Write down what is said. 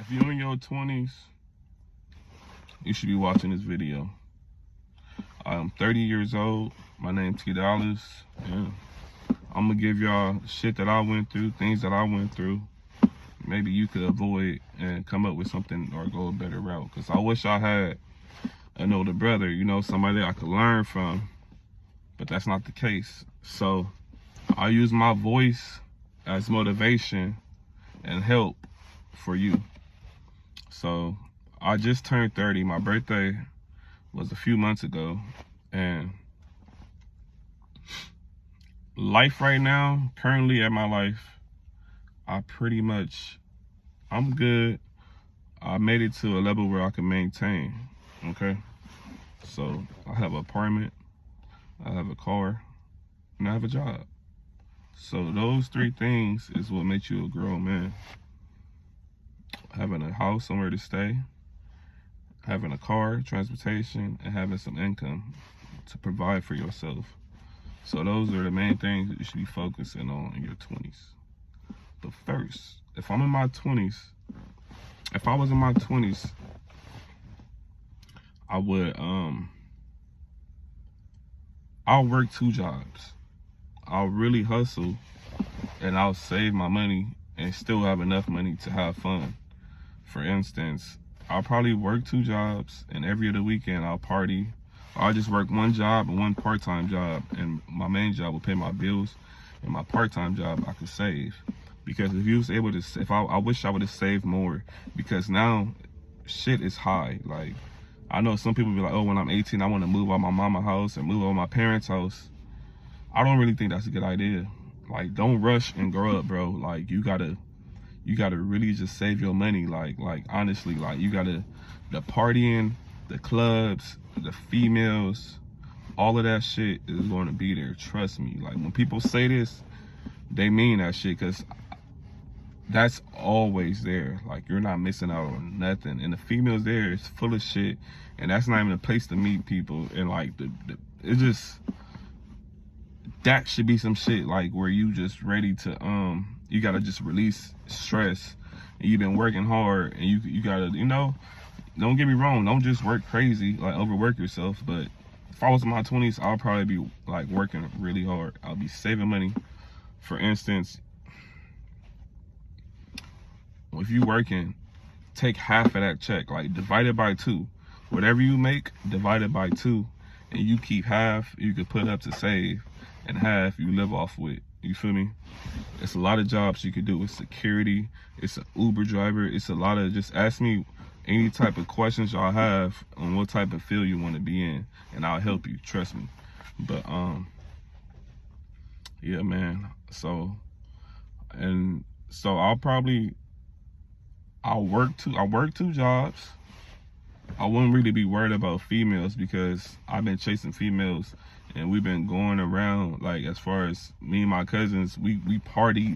If you're in your 20s, you should be watching this video. I'm 30 years old. My name's T Dollars, and I'm gonna give y'all shit that I went through, things that I went through. Maybe you could avoid and come up with something or go a better route. Cause I wish I had an older brother, you know, somebody I could learn from, but that's not the case. So I use my voice as motivation and help for you. So I just turned 30. My birthday was a few months ago, and life right now, currently at my life, I'm good. I made it to a level where I can maintain, okay? So I have an apartment, I have a car, and I have a job. So those three things is what makes you a grown man. Having a house, somewhere to stay, having a car, transportation, and having some income to provide for yourself. So those are the main things that you should be focusing on in your 20s. But first, if I was in my 20s, I'll work 2 jobs. I'll really hustle, and I'll save my money and still have enough money to have fun. For instance, I'll probably work 2 jobs, and every other weekend I'll party. I'll just work 1 job and 1 part-time job, and my main job will pay my bills, and my part-time job I could save. Because if you was able to, I wish I would have saved more, because now shit is high. Like, I know some people be like, oh, when I'm 18, I want to move out my mama's house and move out my parents' house. I don't really think that's a good idea. Like, don't rush and grow up, bro. Like, you gotta really just save your money. Like honestly, like, the partying, the clubs, the females, all of that shit is going to be there. Trust me. Like, when people say this, they mean that shit, because that's always there. Like, you're not missing out on nothing. And the females there is full of shit, and that's not even a place to meet people. And like, it's just, that should be some shit like where you just ready to you gotta just release stress, and you've been working hard, and you gotta, you know, don't get me wrong, don't just work crazy, like overwork yourself. But if I was in my 20s, I'll probably be like working really hard. I'll be saving money. For instance, if you working, take half of that check, like divide it by 2. Whatever you make, divide it by 2, and you keep half you could put up to save, and half you live off with. You feel me? It's a lot of jobs you could do. It's security, it's an Uber driver, it's a lot of, just ask me any type of questions y'all have on what type of field you want to be in, and I'll help you, trust me. But yeah, man. So I'll work 2 jobs. I wouldn't really be worried about females, because I've been chasing females, and we've been going around, like, as far as me and my cousins, we party